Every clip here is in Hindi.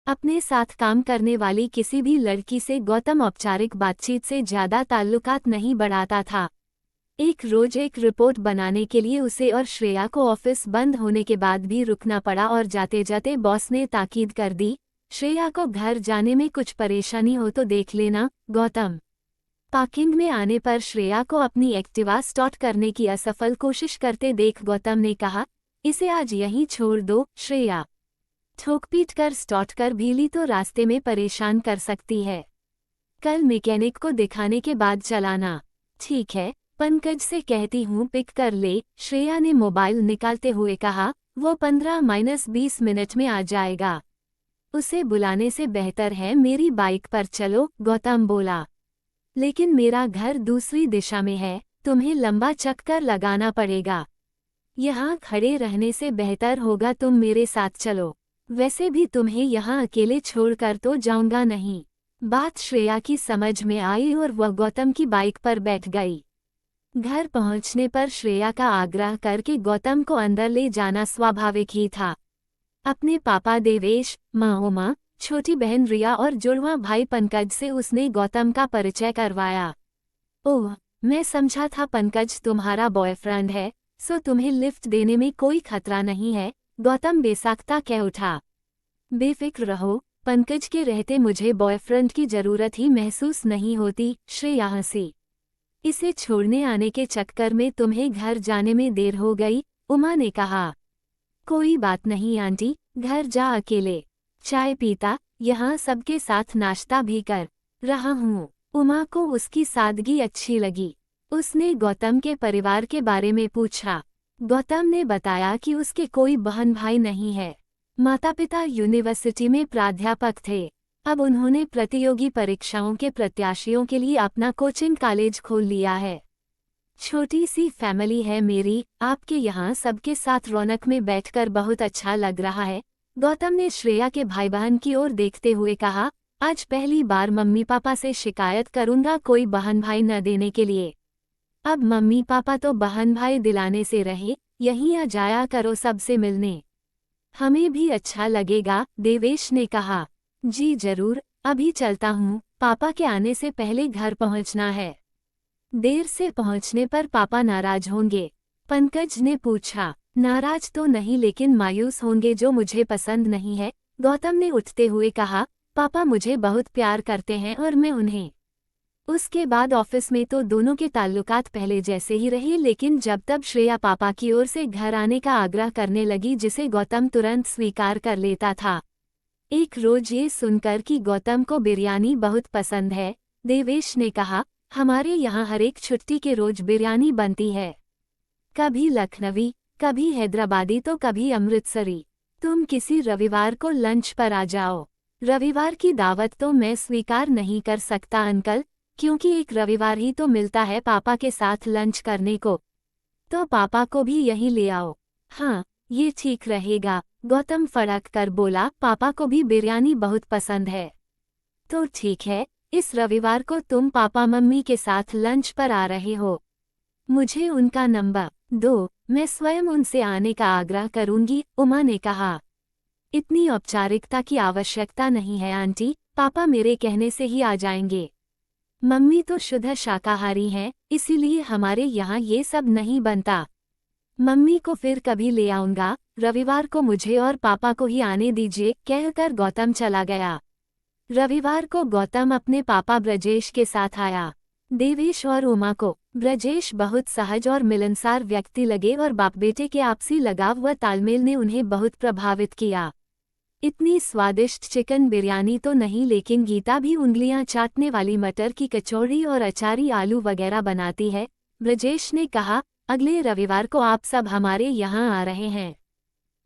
अपने साथ काम करने वाली किसी भी लड़की से गौतम औपचारिक बातचीत से ज्यादा ताल्लुकात नहीं बढ़ाता था। एक रोज एक रिपोर्ट बनाने के लिए उसे और श्रेया को ऑफिस बंद होने के बाद भी रुकना पड़ा और जाते जाते बॉस ने ताकीद कर दी, श्रेया को घर जाने में कुछ परेशानी हो तो देख लेना, गौतम। पार्किंग में आने पर श्रेया को अपनी एक्टिवा स्टार्ट करने की असफल कोशिश करते देख गौतम ने कहा, इसे आज यहीं छोड़ दो, श्रेया ठोक पीट कर स्टार्ट कर भी ली तो रास्ते में परेशान कर सकती है। कल मैकेनिक को दिखाने के बाद चलाना। ठीक है, पंकज से कहती हूँ पिक कर ले, श्रेया ने मोबाइल निकालते हुए कहा। वो 15-20 मिनट में आ जाएगा। उसे बुलाने से बेहतर है मेरी बाइक पर चलो, गौतम बोला। लेकिन मेरा घर दूसरी दिशा में है, तुम्हें लंबा चक्कर लगाना पड़ेगा। यहाँ खड़े रहने से बेहतर होगा तुम मेरे साथ चलो। वैसे भी तुम्हें यहाँ अकेले छोड़कर तो जाऊंगा नहीं। बात श्रेया की समझ में आई और वह गौतम की बाइक पर बैठ गई। घर पहुंचने पर श्रेया का आग्रह करके गौतम को अंदर ले जाना स्वाभाविक ही था। अपने पापा देवेश, माँ उमा, छोटी बहन रिया और जुड़वा भाई पंकज से उसने गौतम का परिचय करवाया। ओह, मैं समझा था पंकज तुम्हारा बॉयफ्रेंड है, सो तुम्हें लिफ्ट देने में कोई खतरा नहीं है, गौतम बेसाख्ता कह उठा। बेफिक्र रहो, पंकज के रहते मुझे बॉयफ्रेंड की जरूरत ही महसूस नहीं होती, श्रेया हंसी। इसे छोड़ने आने के चक्कर में तुम्हें घर जाने में देर हो गई, उमा ने कहा। कोई बात नहीं आंटी, घर जा अकेले। चाय पीता, यहाँ सबके साथ नाश्ता भी कर रहा हूँ। उमा को उसकी सादगी अच्छी लगी। उसने गौतम के परिवार के बारे में पूछा। गौतम ने बताया कि उसके कोई बहन भाई नहीं है। माता पिता यूनिवर्सिटी में प्राध्यापक थे। अब उन्होंने प्रतियोगी परीक्षाओं के प्रत्याशियों के लिए अपना कोचिंग कॉलेज खोल लिया है। छोटी सी फैमिली है मेरी, आपके यहाँ सबके साथ रौनक में बैठकर बहुत अच्छा लग रहा है, गौतम ने श्रेया के भाई बहन की ओर देखते हुए कहा। आज पहली बार मम्मी पापा से शिकायत करूंगा कोई बहन भाई न देने के लिए। अब मम्मी पापा तो बहन भाई दिलाने से रहे, यहीं आ जाया करो सबसे मिलने। हमें भी अच्छा लगेगा, देवेश ने कहा। जी जरूर, अभी चलता हूँ, पापा के आने से पहले घर पहुँचना है। देर से पहुँचने पर पापा नाराज होंगे, पंकज ने पूछा। नाराज तो नहीं लेकिन मायूस होंगे जो मुझे पसंद नहीं है, गौतम ने उठते हुए कहा। पापा मुझे बहुत प्यार करते हैं और मैं उन्हें। उसके बाद ऑफिस में तो दोनों के ताल्लुकात पहले जैसे ही रहे, लेकिन जब तब श्रेया पापा की ओर से घर आने का आग्रह करने लगी जिसे गौतम तुरंत स्वीकार कर लेता था। एक रोज ये सुनकर कि गौतम को बिरयानी बहुत पसंद है, देवेश ने कहा। हमारे यहाँ हर एक छुट्टी के रोज बिरयानी बनती है, कभी लखनवी, कभी हैदराबादी तो कभी अमृतसरी। तुम किसी रविवार को लंच पर आ जाओ। रविवार की दावत तो मैं स्वीकार नहीं कर सकता अंकल, क्योंकि एक रविवार ही तो मिलता है पापा के साथ लंच करने को। तो पापा को भी यहीं ले आओ। हाँ, ये ठीक रहेगा, गौतम फड़क कर बोला। पापा को भी बिरयानी बहुत पसंद है। तो ठीक है, इस रविवार को तुम पापा मम्मी के साथ लंच पर आ रहे हो। मुझे उनका नंबर दो, मैं स्वयं उनसे आने का आग्रह करूंगी, उमा ने कहा। इतनी औपचारिकता की आवश्यकता नहीं है आंटी, पापा मेरे कहने से ही आ जाएंगे। मम्मी तो शुद्ध शाकाहारी हैं, इसीलिए हमारे यहाँ ये सब नहीं बनता। मम्मी को फिर कभी ले आऊंगा, रविवार को मुझे और पापा को ही आने दीजिए, कहकर गौतम चला गया। रविवार को गौतम अपने पापा ब्रजेश के साथ आया। देवेश और उमा को ब्रजेश बहुत सहज और मिलनसार व्यक्ति लगे और बाप बेटे के आपसी लगाव व तालमेल ने उन्हें बहुत प्रभावित किया। इतनी स्वादिष्ट चिकन बिरयानी तो नहीं, लेकिन गीता भी उंगलियां चाटने वाली मटर की कचौड़ी और अचारी आलू वगैरह बनाती है, ब्रजेश ने कहा। अगले रविवार को आप सब हमारे यहाँ आ रहे हैं।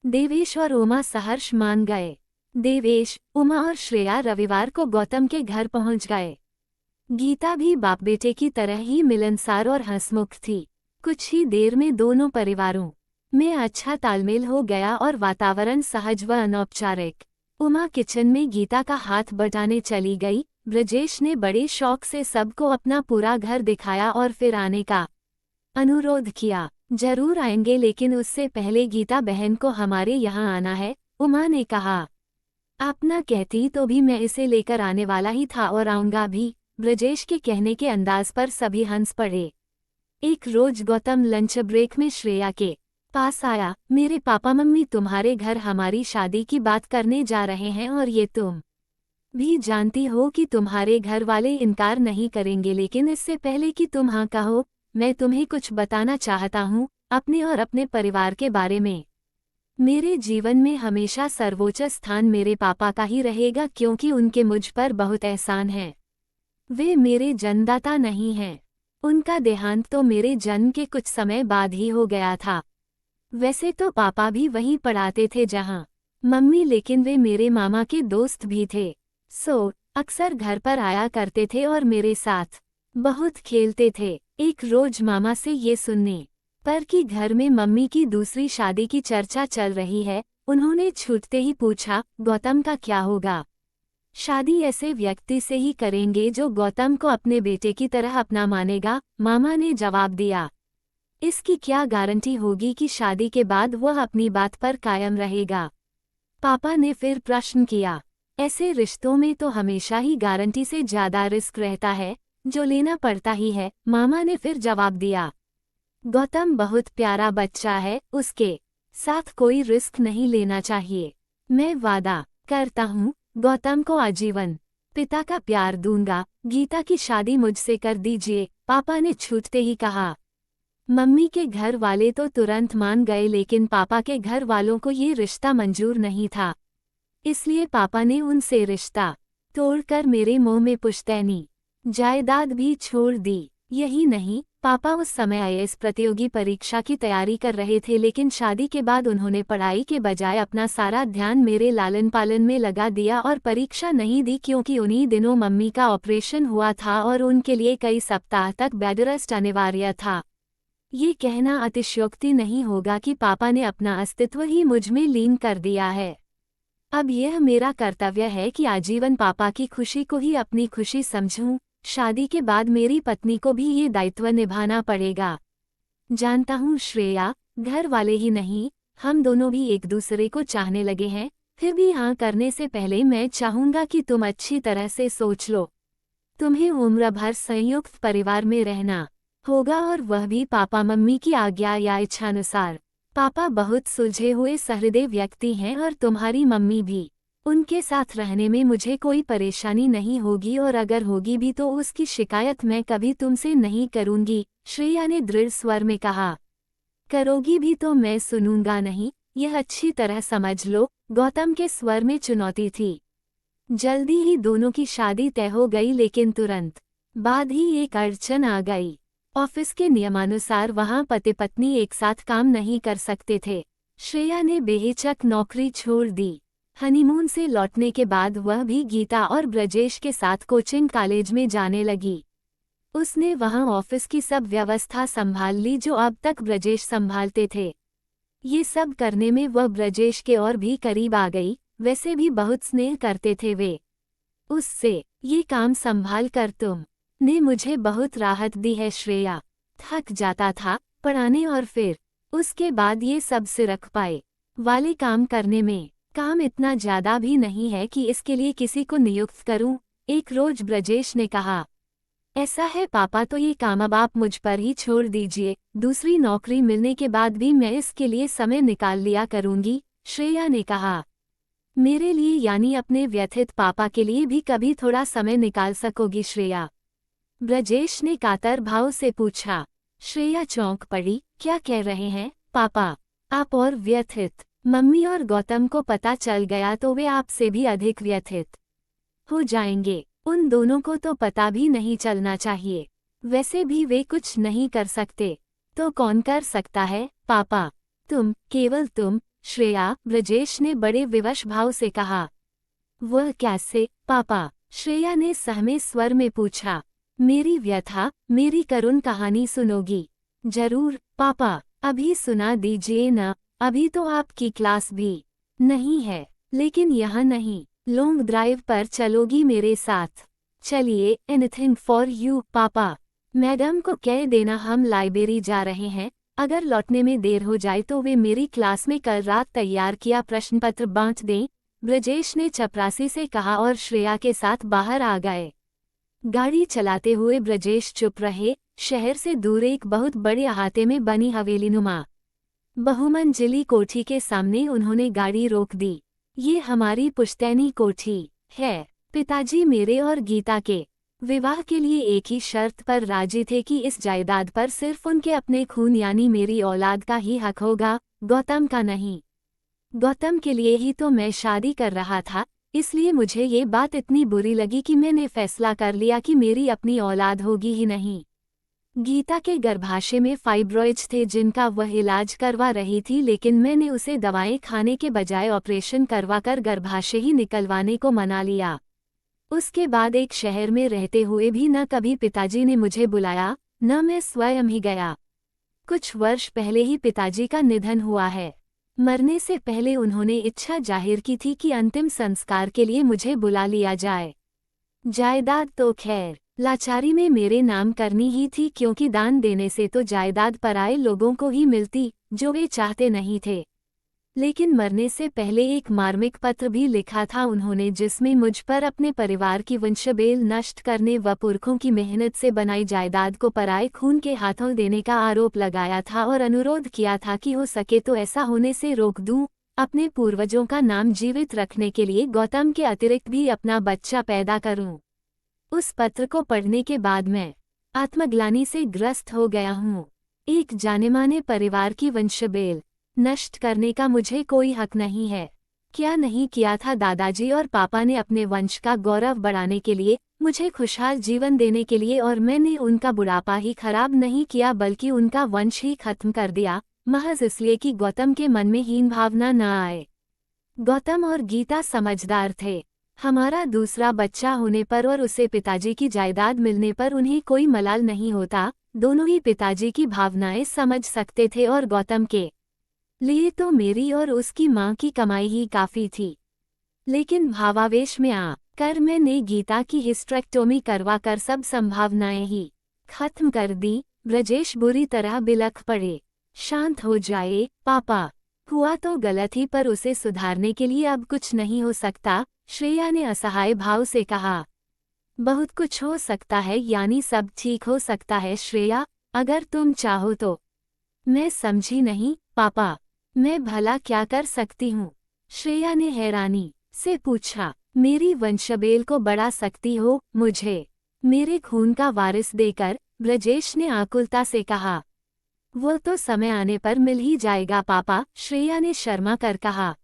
देवेश और उमा सहर्ष मान गए। देवेश, उमा और श्रेया रविवार को गौतम के घर पहुंच गए। गीता भी बाप बेटे की तरह ही मिलनसार और हंसमुख थी। कुछ ही देर में दोनों परिवारों में अच्छा तालमेल हो गया और वातावरण सहज व अनौपचारिक। उमा किचन में गीता का हाथ बटाने चली गई। ब्रजेश ने बड़े शौक से सबको अपना पूरा घर दिखाया और फिर आने का अनुरोध किया। जरूर आएंगे, लेकिन उससे पहले गीता बहन को हमारे यहाँ आना है, उमा ने कहा। आप ना कहती तो भी मैं इसे लेकर आने वाला ही था और आऊंगा भी। ब्रजेश के कहने के अंदाज पर सभी हंस पड़े। एक रोज गौतम लंच ब्रेक में श्रेया के पास आया। मेरे पापा मम्मी तुम्हारे घर हमारी शादी की बात करने जा रहे हैं और ये तुम भी जानती हो कि तुम्हारे घर वाले इनकार नहीं करेंगे, लेकिन इससे पहले कि तुम हाँ कहो, मैं तुम्हें कुछ बताना चाहता हूँ अपने और अपने परिवार के बारे में। मेरे जीवन में हमेशा सर्वोच्च स्थान मेरे पापा का ही रहेगा, क्योंकि उनके मुझ पर बहुत एहसान है। वे मेरे जन्मदाता नहीं हैं। उनका देहांत तो मेरे जन्म के कुछ समय बाद ही हो गया था। वैसे तो पापा भी वहीं पढ़ाते थे जहां मम्मी, लेकिन वे मेरे मामा के दोस्त भी थे। अक्सर घर पर आया करते थे और मेरे साथ बहुत खेलते थे। एक रोज मामा से ये सुनने पर कि घर में मम्मी की दूसरी शादी की चर्चा चल रही है, उन्होंने छूटते ही पूछा, गौतम का क्या होगा? शादी ऐसे व्यक्ति से ही करेंगे जो गौतम को अपने बेटे की तरह अपना मानेगा, मामा ने जवाब दिया। इसकी क्या गारंटी होगी कि शादी के बाद वह अपनी बात पर कायम रहेगा? पापा ने फिर प्रश्न किया। ऐसे रिश्तों में तो हमेशा ही गारंटी से ज्यादा रिस्क रहता है, जो लेना पड़ता ही है, मामा ने फिर जवाब दिया। गौतम बहुत प्यारा बच्चा है, उसके साथ कोई रिस्क नहीं लेना चाहिए। मैं वादा करता हूँ गौतम को आजीवन पिता का प्यार दूंगा। गीता की शादी मुझसे कर दीजिए, पापा ने छूटते ही कहा। मम्मी के घर वाले तो तुरंत मान गए, लेकिन पापा के घर वालों को ये रिश्ता मंजूर नहीं था। इसलिए पापा ने उनसे रिश्ता तोड़कर मेरे मुंह में पुश्तैनी जायदाद भी छोड़ दी। यही नहीं, पापा उस समय आईएएस प्रतियोगी परीक्षा की तैयारी कर रहे थे, लेकिन शादी के बाद उन्होंने पढ़ाई के बजाय अपना सारा ध्यान मेरे लालन पालन में लगा दिया और परीक्षा नहीं दी, क्योंकि उन्हीं दिनों मम्मी का ऑपरेशन हुआ था और उनके लिए कई सप्ताह तक बेड रेस्ट अनिवार्य था। ये कहना अतिशयोक्ति नहीं होगा कि पापा ने अपना अस्तित्व ही मुझ में लीन कर दिया है। अब यह मेरा कर्तव्य है कि आजीवन पापा की खुशी को ही अपनी खुशी समझूं। शादी के बाद मेरी पत्नी को भी ये दायित्व निभाना पड़ेगा। जानता हूँ श्रेया, घर वाले ही नहीं, हम दोनों भी एक दूसरे को चाहने लगे हैं, फिर भी हाँ करने से पहले मैं चाहूँगा कि तुम अच्छी तरह से सोच लो। तुम्हें उम्र भर संयुक्त परिवार में रहना होगा, और वह भी पापा मम्मी की आज्ञा या इच्छानुसार। पापा बहुत सुलझे हुए सहृदय व्यक्ति हैं और तुम्हारी मम्मी भी। उनके साथ रहने में मुझे कोई परेशानी नहीं होगी, और अगर होगी भी तो उसकी शिकायत मैं कभी तुमसे नहीं करूंगी, श्रेया ने दृढ़ स्वर में कहा। करोगी भी तो मैं सुनूंगा नहीं, यह अच्छी तरह समझ लो, गौतम के स्वर में चुनौती थी। जल्दी ही दोनों की शादी तय हो गई, लेकिन तुरंत बाद ही एक अड़चन आ गई। ऑफिस के नियमानुसार वहां पति पत्नी एक साथ काम नहीं कर सकते थे। श्रेया ने बेहिचक नौकरी छोड़ दी। हनीमून से लौटने के बाद वह भी गीता और ब्रजेश के साथ कोचिंग कॉलेज में जाने लगी। उसने वहां ऑफिस की सब व्यवस्था संभाल ली जो अब तक ब्रजेश संभालते थे। ये सब करने में वह ब्रजेश के और भी करीब आ गई, वैसे भी बहुत स्नेह करते थे वे उससे। ये काम संभाल कर तुम ने मुझे बहुत राहत दी है श्रेया। थक जाता था पढ़ाने और फिर उसके बाद ये सब सिर रख पाए वाले काम करने में। काम इतना ज्यादा भी नहीं है कि इसके लिए किसी को नियुक्त करूं, एक रोज ब्रजेश ने कहा। ऐसा है पापा, तो ये काम अब आप मुझ पर ही छोड़ दीजिए, दूसरी नौकरी मिलने के बाद भी मैं इसके लिए समय निकाल लिया करूंगी, श्रेया ने कहा। मेरे लिए यानी अपने व्यथित पापा के लिए भी कभी थोड़ा समय निकाल सकोगी श्रेया? ब्रजेश ने कातर भाव से पूछा। श्रेया चौंक पड़ी। क्या कह रहे हैं पापा आप? और व्यथित? मम्मी और गौतम को पता चल गया तो वे आपसे भी अधिक व्यथित हो जाएंगे। उन दोनों को तो पता भी नहीं चलना चाहिए। वैसे भी वे कुछ नहीं कर सकते, तो कौन कर सकता है पापा? तुम, केवल तुम, श्रेया, ब्रजेश ने बड़े विवश भाव से कहा। वह कैसे पापा? श्रेया ने सहमे स्वर में पूछा। मेरी व्यथा, मेरी करुण कहानी सुनोगी? जरूर पापा, अभी सुना दीजिए न। अभी तो आपकी क्लास भी नहीं है। लेकिन यहाँ नहीं, लॉन्ग ड्राइव पर चलोगी मेरे साथ? चलिए, एनीथिंग फॉर यू पापा। मैडम को कह देना हम लाइब्रेरी जा रहे हैं, अगर लौटने में देर हो जाए तो वे मेरी क्लास में कल रात तैयार किया प्रश्न पत्र बांट दें। ब्रजेश ने चपरासी से कहा और श्रेया के साथ बाहर आ गए। गाड़ी चलाते हुए ब्रजेश चुप रहे। शहर से दूर एक बहुत बड़े अहाते में बनी हवेलीनुमा बहुमंजिली कोठी के सामने उन्होंने गाड़ी रोक दी। ये हमारी पुश्तैनी कोठी है। पिताजी मेरे और गीता के विवाह के लिए एक ही शर्त पर राजी थे कि इस जायदाद पर सिर्फ उनके अपने खून यानी मेरी औलाद का ही हक होगा, गौतम का नहीं। गौतम के लिए ही तो मैं शादी कर रहा था, इसलिए मुझे ये बात इतनी बुरी लगी कि मैंने फैसला कर लिया कि मेरी अपनी औलाद होगी ही नहीं। गीता के गर्भाशय में फाइब्रॉइड्स थे जिनका वह इलाज करवा रही थी, लेकिन मैंने उसे दवाएं खाने के बजाय ऑपरेशन करवाकर गर्भाशय ही निकलवाने को मना लिया। उसके बाद एक शहर में रहते हुए भी न कभी पिताजी ने मुझे बुलाया, न मैं स्वयं ही गया। कुछ वर्ष पहले ही पिताजी का निधन हुआ है। मरने से पहले उन्होंने इच्छा जाहिर की थी कि अंतिम संस्कार के लिए मुझे बुला लिया जाए। जायदाद तो खैर लाचारी में मेरे नाम करनी ही थी, क्योंकि दान देने से तो जायदाद पराए लोगों को ही मिलती, जो वे चाहते नहीं थे। लेकिन मरने से पहले एक मार्मिक पत्र भी लिखा था उन्होंने, जिसमें मुझ पर अपने परिवार की वंशबेल नष्ट करने व पुरखों की मेहनत से बनाई जायदाद को पराए खून के हाथों देने का आरोप लगाया था और अनुरोध किया था कि हो सके तो ऐसा होने से रोक दूं, अपने पूर्वजों का नाम जीवित रखने के लिए गौतम के अतिरिक्त भी अपना बच्चा पैदा करूं। उस पत्र को पढ़ने के बाद मैं आत्मग्लानि से ग्रस्त हो गया हूँ। एक जानेमाने परिवार की वंशबेल नष्ट करने का मुझे कोई हक नहीं है। क्या नहीं किया था दादाजी और पापा ने अपने वंश का गौरव बढ़ाने के लिए, मुझे खुशहाल जीवन देने के लिए, और मैंने उनका बुढ़ापा ही खराब नहीं किया बल्कि उनका वंश ही खत्म कर दिया, महज इसलिए कि गौतम के मन में हीन भावना न आए। गौतम और गीता समझदार थे। हमारा दूसरा बच्चा होने पर और उसे पिताजी की जायदाद मिलने पर उन्हें कोई मलाल नहीं होता। दोनों ही पिताजी की भावनाएं समझ सकते थे और गौतम के लिए तो मेरी और उसकी माँ की कमाई ही काफी थी। लेकिन भावावेश में कर मैंने गीता की हिस्टेरेक्टोमी करवाकर सब संभावनाएं ही खत्म कर दी। ब्रजेश बुरी तरह बिलख पड़े। शांत हो जाए पापा, हुआ तो गलत ही, पर उसे सुधारने के लिए अब कुछ नहीं हो सकता, श्रेया ने असहाय भाव से कहा। बहुत कुछ हो सकता है, यानी सब ठीक हो सकता है श्रेया, अगर तुम चाहो तो। मैं समझी नहीं पापा, मैं भला क्या कर सकती हूँ? श्रेया ने हैरानी से पूछा। मेरी वंशबेल को बढ़ा सकती हो, मुझे मेरे खून का वारिस देकर, ब्रजेश ने आकुलता से कहा। वो तो समय आने पर मिल ही जाएगा पापा, श्रेया ने शर्मा कर कहा।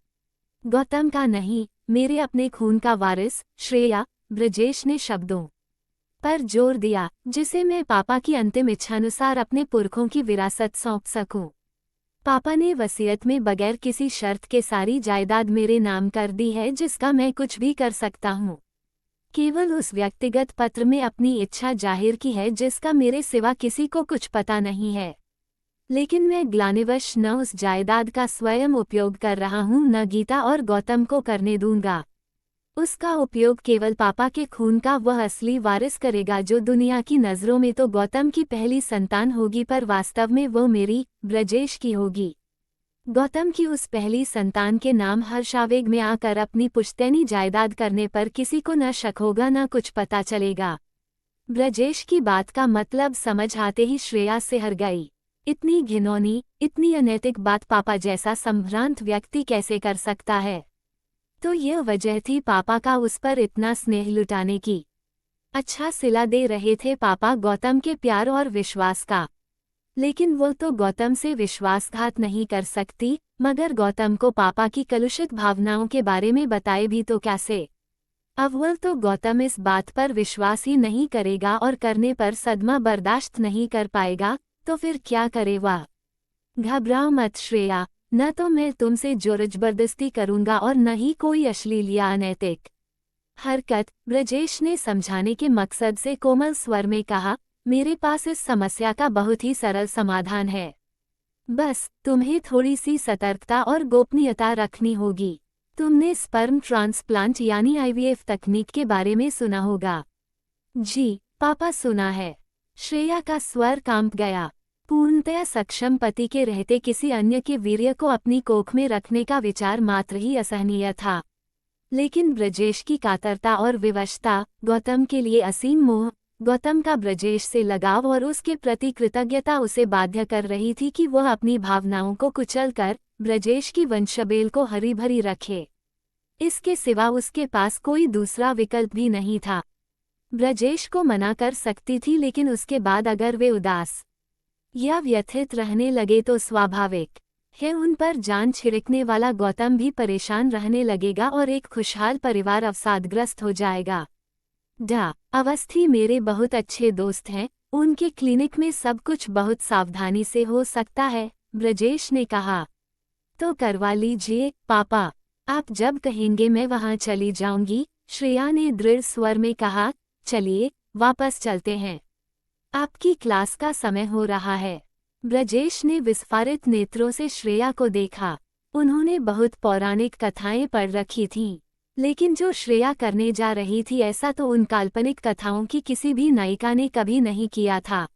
गौतम का नहीं, मेरे अपने खून का वारिस श्रेया, ब्रजेश ने शब्दों पर जोर दिया, जिसे मैं पापा की अंतिम इच्छानुसार अपने पुरखों की विरासत सौंप सकूं। पापा ने वसीयत में बगैर किसी शर्त के सारी जायदाद मेरे नाम कर दी है, जिसका मैं कुछ भी कर सकता हूँ। केवल उस व्यक्तिगत पत्र में अपनी इच्छा जाहिर की है जिसका मेरे सिवा किसी को कुछ पता नहीं है। लेकिन मैं ग्लानिवश न उस जायदाद का स्वयं उपयोग कर रहा हूँ, न गीता और गौतम को करने दूंगा। उसका उपयोग केवल पापा के खून का वह असली वारिस करेगा जो दुनिया की नज़रों में तो गौतम की पहली संतान होगी, पर वास्तव में वो मेरी, ब्रजेश की होगी। गौतम की उस पहली संतान के नाम हर्षावेग में आकर अपनी पुश्तैनी जायदाद करने पर किसी को न शक होगा न कुछ पता चलेगा। ब्रजेश की बात का मतलब समझ आते ही श्रेया सिहर गई। इतनी घिनौनी, इतनी अनैतिक बात पापा जैसा संभ्रांत व्यक्ति कैसे कर सकता है? तो यह वजह थी पापा का उस पर इतना स्नेह लुटाने की। अच्छा सिला दे रहे थे पापा गौतम के प्यार और विश्वास का। लेकिन वो तो गौतम से विश्वासघात नहीं कर सकती, मगर गौतम को पापा की कलुषित भावनाओं के बारे में बताए भी तो कैसे? अव्वल तो गौतम इस बात पर विश्वास ही नहीं करेगा और करने पर सदमा बर्दाश्त नहीं कर पाएगा, तो फिर क्या करे वह? घबराओ मत श्रेया, न तो मैं तुमसे जोर जबरदस्ती करूंगा और न ही कोई अश्लील या अनैतिक हरकत। ब्रजेश ने समझाने के मकसद से कोमल स्वर में कहा, मेरे पास इस समस्या का बहुत ही सरल समाधान है। बस तुम्हें थोड़ी सी सतर्कता और गोपनीयता रखनी होगी। तुमने स्पर्म ट्रांसप्लांट यानी आईवीएफ तकनीक के बारे में सुना होगा। जी पापा, सुना है। श्रेया का स्वर कांप गया। पूर्णतया सक्षम पति के रहते किसी अन्य के वीर्य को अपनी कोख में रखने का विचार मात्र ही असहनीय था। लेकिन ब्रजेश की कातरता और विवशता, गौतम के लिए असीम मोह, गौतम का ब्रजेश से लगाव और उसके प्रति कृतज्ञता उसे बाध्य कर रही थी कि वह अपनी भावनाओं को कुचलकर ब्रजेश की वंशबेल को हरी भरी रखे। इसके सिवा उसके पास कोई दूसरा विकल्प भी नहीं था। ब्रजेश को मना कर सकती थी, लेकिन उसके बाद अगर वे उदास या व्यथित रहने लगे तो स्वाभाविक है उन पर जान छिड़कने वाला गौतम भी परेशान रहने लगेगा और एक खुशहाल परिवार अवसादग्रस्त हो जाएगा। अवस्थी मेरे बहुत अच्छे दोस्त हैं, उनके क्लिनिक में सब कुछ बहुत सावधानी से हो सकता है, ब्रजेश ने कहा। तो करवा लीजिए पापा, आप जब कहेंगे मैं वहां चली जाऊंगी, श्रेया ने दृढ़ स्वर में कहा। चलिए वापस चलते हैं, आपकी क्लास का समय हो रहा है। ब्रजेश ने विस्फारित नेत्रों से श्रेया को देखा। उन्होंने बहुत पौराणिक कथाएं पढ़ रखी थीं, लेकिन जो श्रेया करने जा रही थी ऐसा तो उन काल्पनिक कथाओं की किसी भी नायिका ने कभी नहीं किया था।